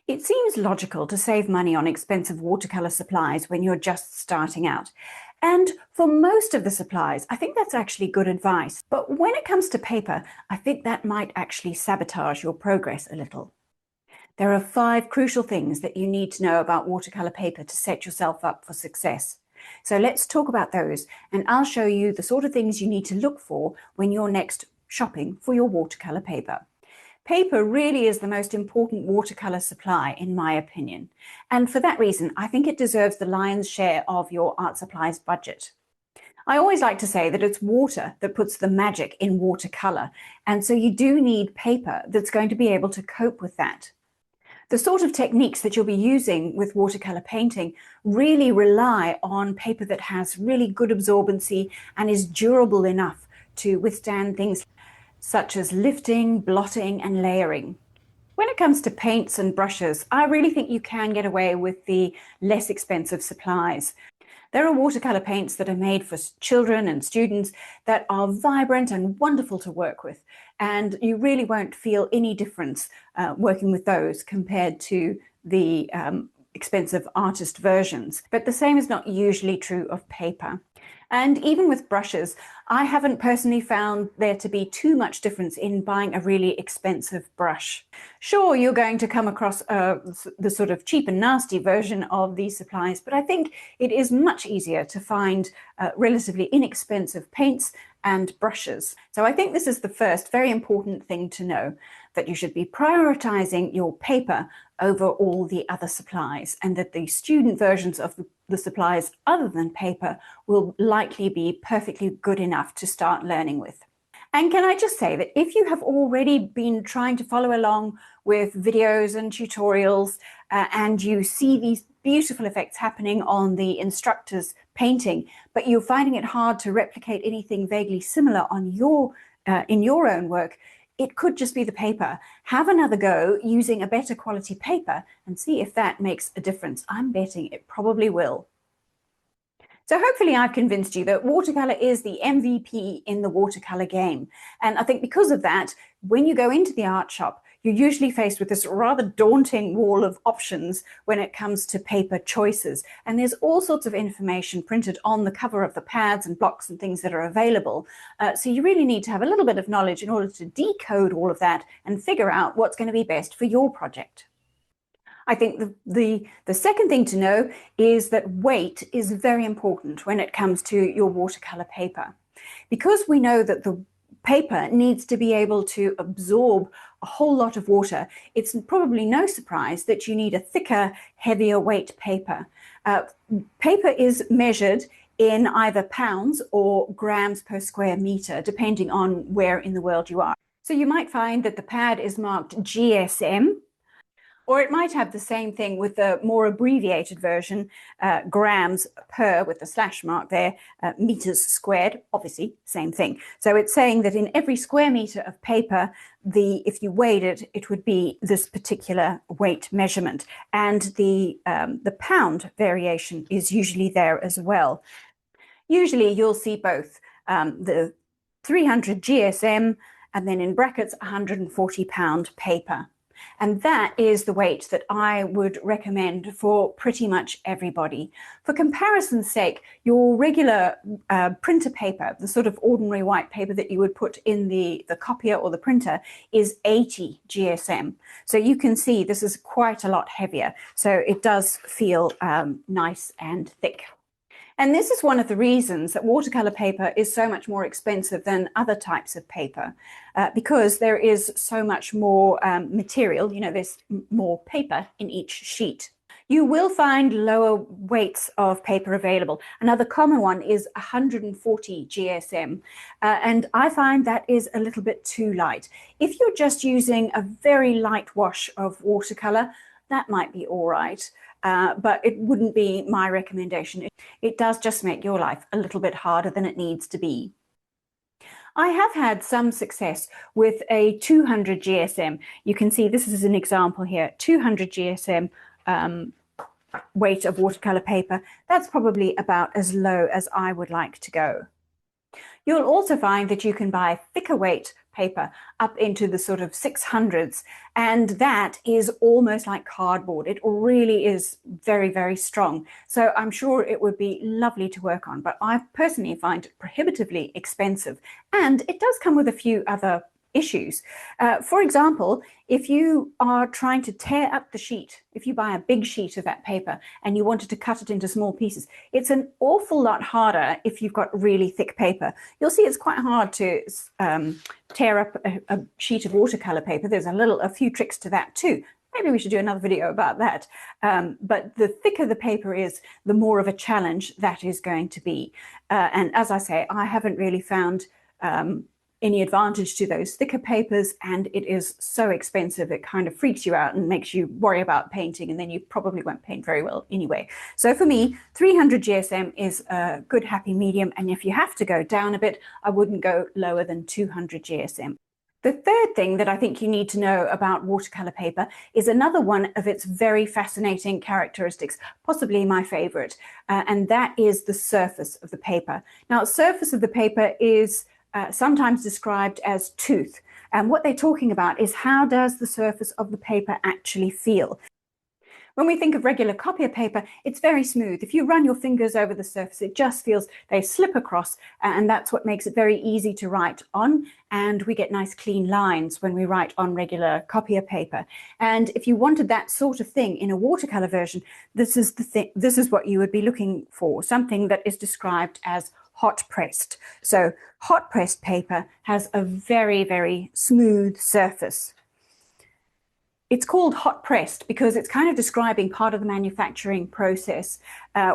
It seems logical to save money on expensive watercolor supplies when you're just starting out. And for most of the supplies, I think that's actually good advice. But when it comes to paper, I think that might actually sabotage your progress a little. There are 5 crucial things that you need to know about watercolor paper to set yourself up for success. So let's talk about those, and I'll show you the sort of things you need to look for when you're next shopping for your watercolor paper. Paper really is the most important watercolor supply, in my opinion. And for that reason, I think it deserves the lion's share of your art supplies budget. I always like to say that it's water that puts the magic in watercolor. And so you do need paper that's going to be able to cope with that. The sort of techniques that you'll be using with watercolor painting really rely on paper that has really good absorbency and is durable enough to withstand things such as lifting, blotting, and layering. When it comes to paints and brushes, I really think you can get away with the less expensive supplies. There are watercolor paints that are made for children and students that are vibrant and wonderful to work with, and you really won't feel any difference working with those compared to the expensive artist versions. But the same is not usually true of paper. And even with brushes, I haven't personally found there to be too much difference in buying a really expensive brush. Sure, you're going to come across the sort of cheap and nasty version of these supplies, but I think it is much easier to find relatively inexpensive paints and brushes. So I think this is the first very important thing to know, that you should be prioritizing your paper over all the other supplies, and that the student versions of the supplies other than paper will likely be perfectly good enough to start learning with. And can I just say that if you have already been trying to follow along with videos and tutorials and you see these beautiful effects happening on the instructor's painting, but you're finding it hard to replicate anything vaguely similar on in your own work, it could just be the paper. Have another go using a better quality paper and see if that makes a difference. I'm betting it probably will. So hopefully I've convinced you that watercolor is the MVP in the watercolor game. And I think because of that, when you go into the art shop, you're usually faced with this rather daunting wall of options when it comes to paper choices. And there's all sorts of information printed on the cover of the pads and blocks and things that are available. So you really need to have a little bit of knowledge in order to decode all of that and figure out what's going to be best for your project. I think the second thing to know is that weight is very important when it comes to your watercolor paper. Because we know that the paper needs to be able to absorb a whole lot of water, it's probably no surprise that you need a thicker, heavier weight paper. Paper is measured in either pounds or grams per square meter, depending on where in the world you are. So you might find that the pad is marked GSM, or it might have the same thing with the more abbreviated version, grams per, with the slash mark there, meters squared, obviously same thing. So it's saying that in every square meter of paper, if you weighed it, it would be this particular weight measurement. And the pound variation is usually there as well. Usually you'll see both the 300 GSM and then in brackets 140 pound paper. And that is the weight that I would recommend for pretty much everybody. For comparison's sake, your regular printer paper, the sort of ordinary white paper that you would put in the copier or the printer, is 80 GSM. So you can see this is quite a lot heavier. So it does feel nice and thick. And this is one of the reasons that watercolor paper is so much more expensive than other types of paper, because there is so much more material, there's more paper in each sheet. You will find lower weights of paper available. Another common one is 140 GSM, and I find that is a little bit too light. If you're just using a very light wash of watercolor, that might be all right. But it wouldn't be my recommendation. It does just make your life a little bit harder than it needs to be. I have had some success with a 200 GSM. You can see this is an example here, 200 GSM weight of watercolor paper. That's probably about as low as I would like to go. You'll also find that you can buy thicker weight paper up into the sort of 600s, and that is almost like cardboard. It really is very, very strong. So I'm sure it would be lovely to work on, but I personally find it prohibitively expensive, and it does come with a few other issues. For example, if you are trying to tear up the sheet, if you buy a big sheet of that paper and you wanted to cut it into small pieces, it's an awful lot harder if you've got really thick paper. You'll see it's quite hard to tear up a sheet of watercolor paper. There's a few tricks to that too. Maybe we should do another video about that. But the thicker the paper is, the more of a challenge that is going to be. And as I say, I haven't really found any advantage to those thicker papers, and it is so expensive it kind of freaks you out and makes you worry about painting, and then you probably won't paint very well anyway. So for me, 300 GSM is a good happy medium, and if you have to go down a bit, I wouldn't go lower than 200 GSM. The third thing that I think you need to know about watercolor paper is another one of its very fascinating characteristics, possibly my favorite, and that is the surface of the paper. Now, surface of the paper is sometimes described as tooth. And what they're talking about is how does the surface of the paper actually feel? When we think of regular copier paper, it's very smooth. If you run your fingers over the surface, it just feels they slip across, and that's what makes it very easy to write on. And we get nice clean lines when we write on regular copier paper. And if you wanted that sort of thing in a watercolor version, this is what you would be looking for, something that is described as hot pressed. So hot pressed paper has a very, very smooth surface. It's called hot pressed because it's kind of describing part of the manufacturing process.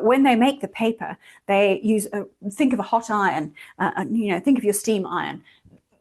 When they make the paper, they use, think of a hot iron, think of your steam iron.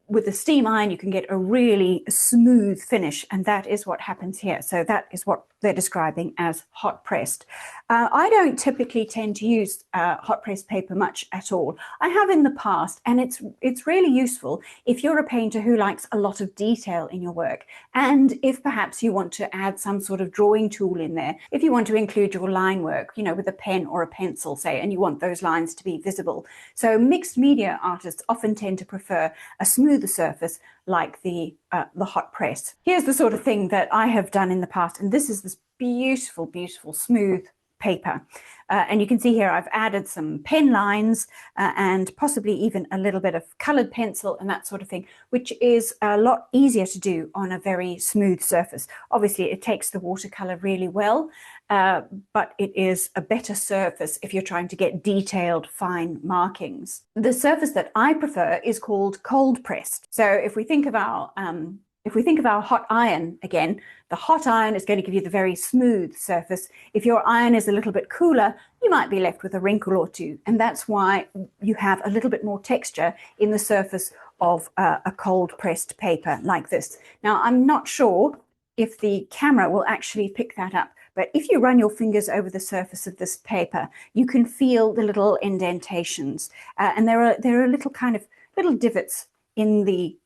With the steam iron, you can get a really smooth finish, and that is what happens here. So that is what they're describing as hot pressed. I don't typically tend to use hot pressed paper much at all. I have in the past, and it's really useful if you're a painter who likes a lot of detail in your work, and if perhaps you want to add some sort of drawing tool in there, if you want to include your line work, with a pen or a pencil, say, and you want those lines to be visible. So mixed media artists often tend to prefer a smoother surface like the hot press. Here's the sort of thing that I have done in the past, and this is this beautiful, beautiful smooth paper. And you can see here I've added some pen lines and possibly even a little bit of colored pencil and that sort of thing, which is a lot easier to do on a very smooth surface. Obviously, it takes the watercolor really well, but it is a better surface if you're trying to get detailed, fine markings. The surface that I prefer is called cold pressed. So if we think of our hot iron again, the hot iron is going to give you the very smooth surface. If your iron is a little bit cooler, you might be left with a wrinkle or two. And that's why you have a little bit more texture in the surface of a cold pressed paper like this. Now, I'm not sure if the camera will actually pick that up, but if you run your fingers over the surface of this paper, you can feel the little indentations. And there are little divots in the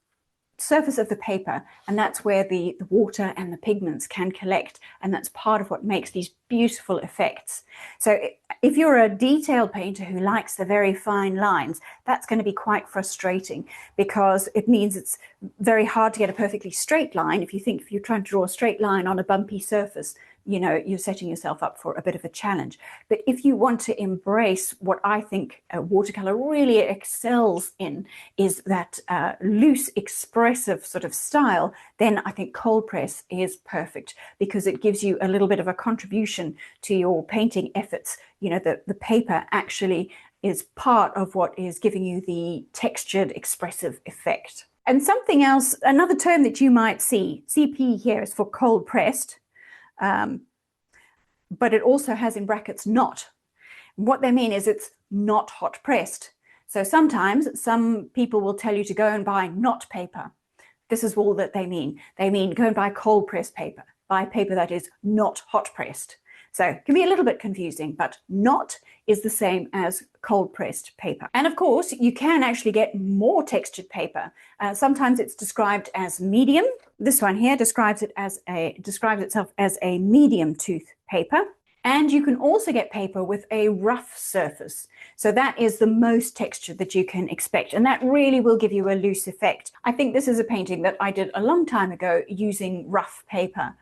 surface of the paper, and that's where the water and the pigments can collect, and that's part of what makes these beautiful effects. So if you're a detailed painter who likes the very fine lines, that's going to be quite frustrating because it means it's very hard to get a perfectly straight line. If you're trying to draw a straight line on a bumpy surface, you're setting yourself up for a bit of a challenge. But if you want to embrace what I think watercolor really excels in, is that loose, expressive sort of style, then I think cold press is perfect because it gives you a little bit of a contribution to your painting efforts. The paper actually is part of what is giving you the textured, expressive effect. And something else, another term that you might see, CP here is for cold pressed. But it also has in brackets not. What they mean is it's not hot pressed. So sometimes some people will tell you to go and buy not paper. This is all that they mean. They mean go and buy cold pressed paper, buy paper that is not hot pressed. So it can be a little bit confusing, but not is the same as cold pressed paper. And of course, you can actually get more textured paper. Sometimes it's described as medium. This one here describes itself as a medium tooth paper. And you can also get paper with a rough surface. So that is the most texture that you can expect. And that really will give you a loose effect. I think this is a painting that I did a long time ago using rough paper.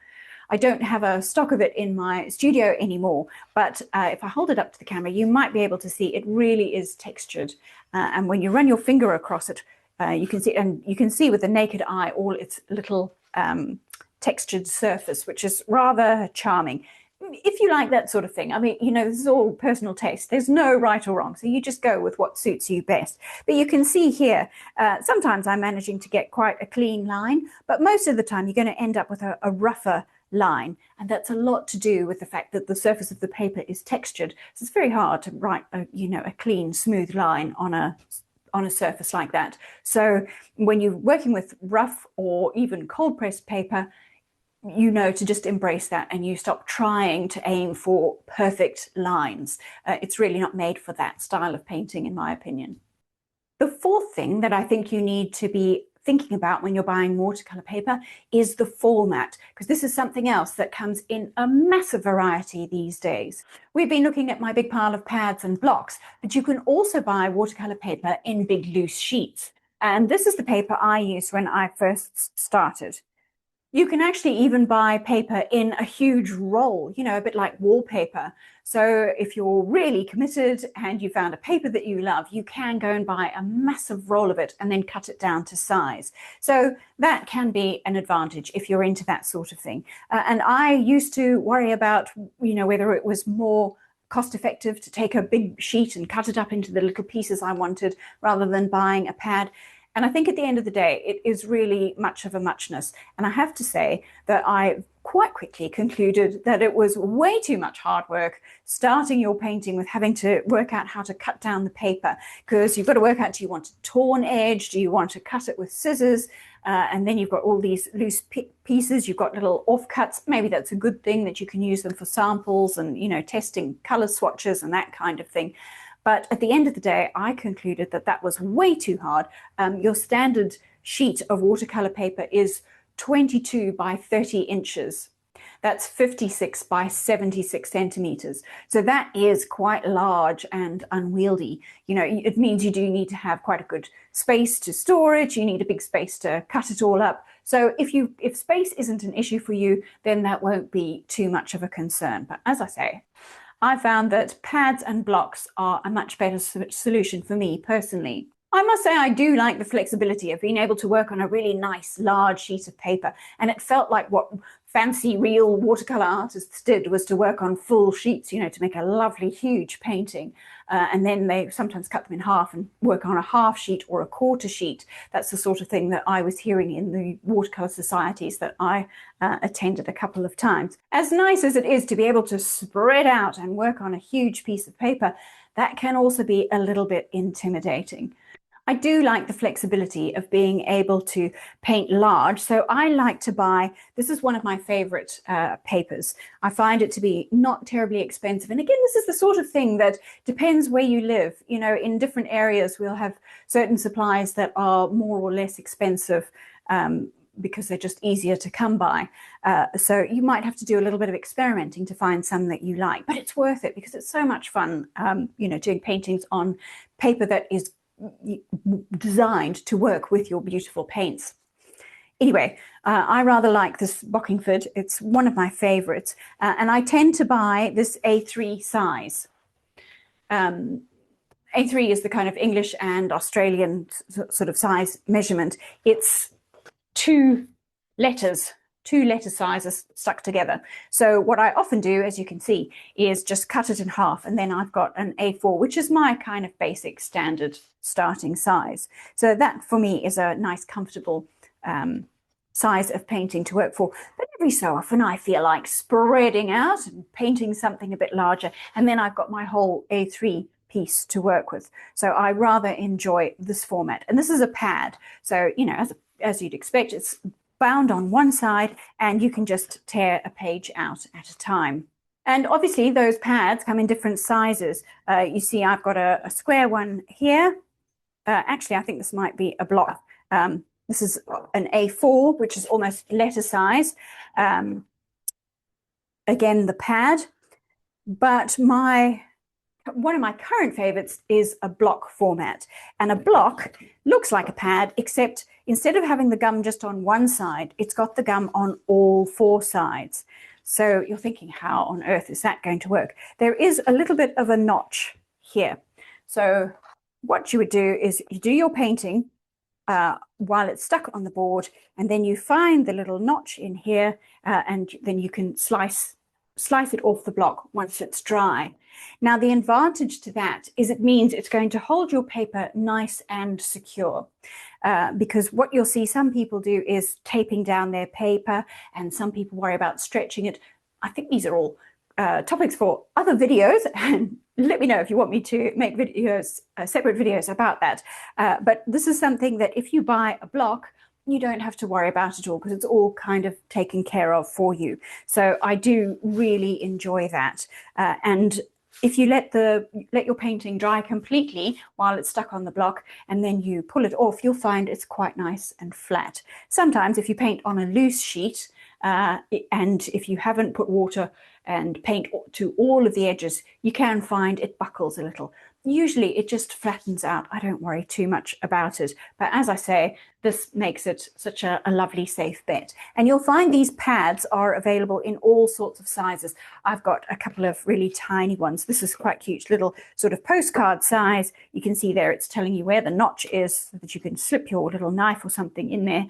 I don't have a stock of it in my studio anymore, but if I hold it up to the camera, you might be able to see it really is textured. And when you run your finger across it, you can see, and you can see with the naked eye all its little textured surface, which is rather charming. If you like that sort of thing, I mean, you know, this is all personal taste. There's no right or wrong, so you just go with what suits you best. But you can see here, sometimes I'm managing to get quite a clean line, but most of the time you're going to end up with a rougher line, and that's a lot to do with the fact that the surface of the paper is textured. So it's very hard to write a clean, smooth line on a surface like that. So when you're working with rough or even cold pressed paper, you know to just embrace that, and you stop trying to aim for perfect lines. It's really not made for that style of painting, in my opinion. The fourth thing that I think you need to be thinking about when you're buying watercolor paper is the format, because this is something else that comes in a massive variety these days. We've been looking at my big pile of pads and blocks, but you can also buy watercolor paper in big loose sheets. And this is the paper I used when I first started. You can actually even buy paper in a huge roll, you know, a bit like wallpaper. So if you're really committed and you found a paper that you love, you can go and buy a massive roll of it and then cut it down to size. So that can be an advantage if you're into that sort of thing. And I used to worry about, you know, whether it was more cost effective to take a big sheet and cut it up into the little pieces I wanted rather than buying a pad. And I think at the end of the day, it is really much of a muchness. And I have to say that I quite quickly concluded that it was way too much hard work starting your painting with having to work out how to cut down the paper, because you've got to work out, do you want a torn edge? Do you want to cut it with scissors? And then you've got all these loose pieces, you've got little offcuts. Maybe that's a good thing that you can use them for samples and, you know, testing color swatches and that kind of thing. But at the end of the day, I concluded that that was way too hard. Your standard sheet of watercolor paper is 22 by 30 inches. That's 56 by 76 centimeters. So that is quite large and unwieldy. You know, it means you do need to have quite a good space to store it. You need a big space to cut it all up. So if space isn't an issue for you, then that won't be too much of a concern. But as I say, I found that pads and blocks are a much better solution for me personally. I must say I do like the flexibility of being able to work on a really nice large sheet of paper, and it felt like what fancy real watercolor artists did was to work on full sheets, you know, to make a lovely huge painting, and then they sometimes cut them in half and work on a half sheet or a quarter sheet. That's the sort of thing that I was hearing in the watercolor societies that I attended a couple of times. As nice as it is to be able to spread out and work on a huge piece of paper, that can also be a little bit intimidating. I do like the flexibility of being able to paint large. So I like to buy, this is one of my favorite papers. I find it to be not terribly expensive. And again, this is the sort of thing that depends where you live. You know, in different areas, we'll have certain supplies that are more or less expensive because they're just easier to come by. So you might have to do a little bit of experimenting to find some that you like, but it's worth it because it's so much fun, you know, doing paintings on paper that is designed to work with your beautiful paints. Anyway, I rather like this Bockingford. It's one of my favorites, and I tend to buy this A3 size. A3 is the kind of English and Australian sort of size measurement. It's two letter sizes stuck together. So what I often do, as you can see, is just cut it in half, and then I've got an A4, which is my kind of basic standard starting size. So that for me is a nice, comfortable size of painting to work for. But every so often I feel like spreading out and painting something a bit larger, and then I've got my whole A3 piece to work with. So I rather enjoy this format. And this is a pad. So, you know, as you'd expect, it's bound on one side, and you can just tear a page out at a time. And obviously those pads come in different sizes. You see I've got a square one here. Actually, I think this might be a block. This is an A4, which is almost letter size. Again, the pad. But one of my current favorites is a block format. And a block looks like a pad, except instead of having the gum just on one side, it's got the gum on all four sides. So you're thinking, how on earth is that going to work? There is a little bit of a notch here. So what you would do is you do your painting while it's stuck on the board, and then you find the little notch in here, and then you can slice it off the block once it's dry. Now, the advantage to that is it means it's going to hold your paper nice and secure. Because what you'll see some people do is taping down their paper, and some people worry about stretching it. I think these are all topics for other videos, and let me know if you want me to make videos, separate videos about that. But this is something that if you buy a block, you don't have to worry about it all, because it's all kind of taken care of for you. So I do really enjoy that. And if you let your painting dry completely while it's stuck on the block, and then you pull it off, you'll find it's quite nice and flat. Sometimes if you paint on a loose sheet, and if you haven't put water and paint to all of the edges, you can find it buckles a little. Usually it just flattens out. I don't worry too much about it. But as I say, this makes it such a lovely, safe bet. And you'll find these pads are available in all sorts of sizes. I've got a couple of really tiny ones. This is quite cute, little sort of postcard size. You can see there it's telling you where the notch is, so that you can slip your little knife or something in there,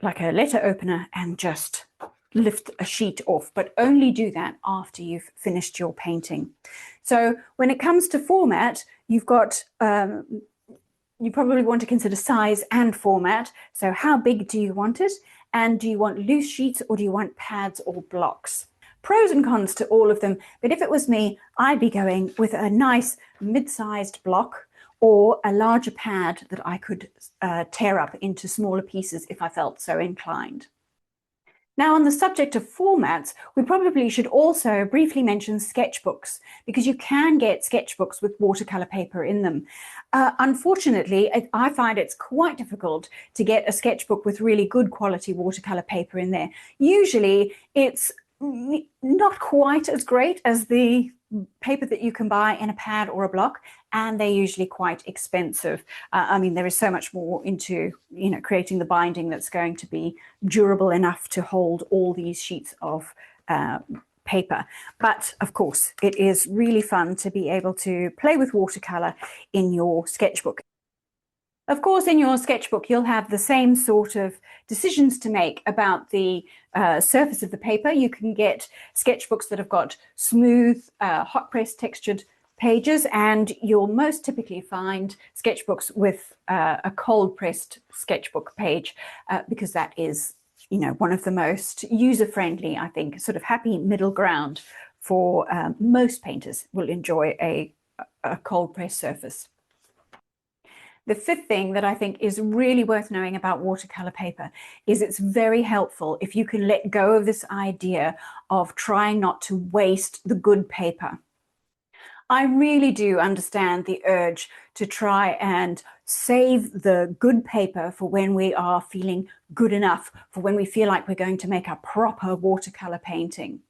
like a letter opener, and just lift a sheet off, but only do that after you've finished your painting. So when it comes to format, you've got, you probably want to consider size and format. So how big do you want it? And do you want loose sheets, or do you want pads or blocks? Pros and cons to all of them, but if it was me, I'd be going with a nice mid-sized block, or a larger pad that I could tear up into smaller pieces if I felt so inclined. Now, on the subject of formats, we probably should also briefly mention sketchbooks, because you can get sketchbooks with watercolor paper in them. Unfortunately, I find it's quite difficult to get a sketchbook with really good quality watercolor paper in there. Usually, it's not quite as great as the paper that you can buy in a pad or a block, and they're usually quite expensive. I mean, there is so much more into, creating the binding that's going to be durable enough to hold all these sheets of paper. But of course, it is really fun to be able to play with watercolor in your sketchbook. Of course, in your sketchbook, you'll have the same sort of decisions to make about the surface of the paper. You can get sketchbooks that have got smooth, hot press textured pages, and you'll most typically find sketchbooks with a cold pressed sketchbook page, because that is, one of the most user-friendly, I think, sort of happy middle ground for most painters will enjoy a cold press surface. The fifth thing that I think is really worth knowing about watercolor paper is it's very helpful if you can let go of this idea of trying not to waste the good paper. I really do understand the urge to try and save the good paper for when we are feeling good enough, for when we feel like we're going to make a proper watercolor painting.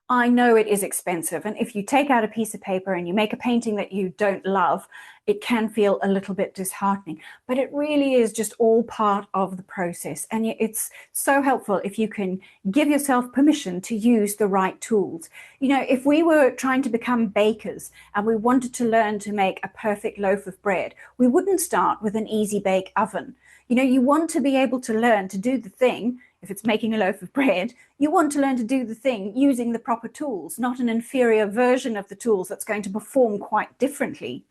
I know it is expensive, and if you take out a piece of paper and you make a painting that you don't love, it can feel a little bit disheartening, but it really is just all part of the process. And it's so helpful if you can give yourself permission to use the right tools. If we were trying to become bakers and we wanted to learn to make a perfect loaf of bread, we wouldn't start with an easy bake oven. You want to be able to learn to do the thing. If it's making a loaf of bread, you want to learn to do the thing using the proper tools, not an inferior version of the tools that's going to perform quite differently.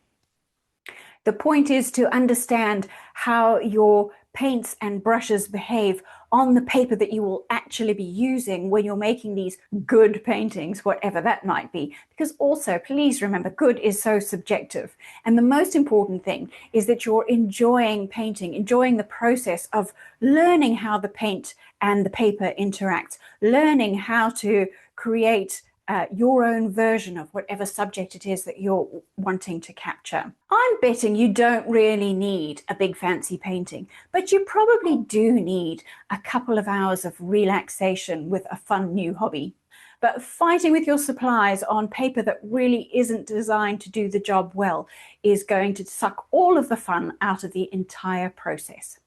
The point is to understand how your paints and brushes behave on the paper that you will actually be using when you're making these good paintings, whatever that might be. Because also, please remember, good is so subjective. And the most important thing is that you're enjoying painting, enjoying the process of learning how the paint and the paper interact, learning how to create your own version of whatever subject it is that you're wanting to capture. I'm betting you don't really need a big fancy painting, but you probably do need a couple of hours of relaxation with a fun new hobby. but fighting with your supplies on paper that really isn't designed to do the job well is going to suck all of the fun out of the entire process.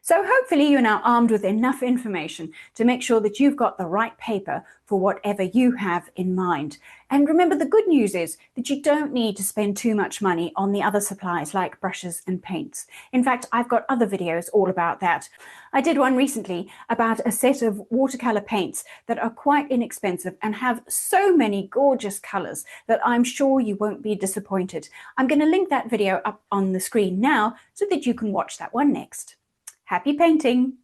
So hopefully you're now armed with enough information to make sure that you've got the right paper for whatever you have in mind. And remember, the good news is that you don't need to spend too much money on the other supplies like brushes and paints. In fact, I've got other videos all about that. I did one recently about a set of watercolor paints that are quite inexpensive and have so many gorgeous colors that I'm sure you won't be disappointed. I'm going to link that video up on the screen now so that you can watch that one next. Happy painting!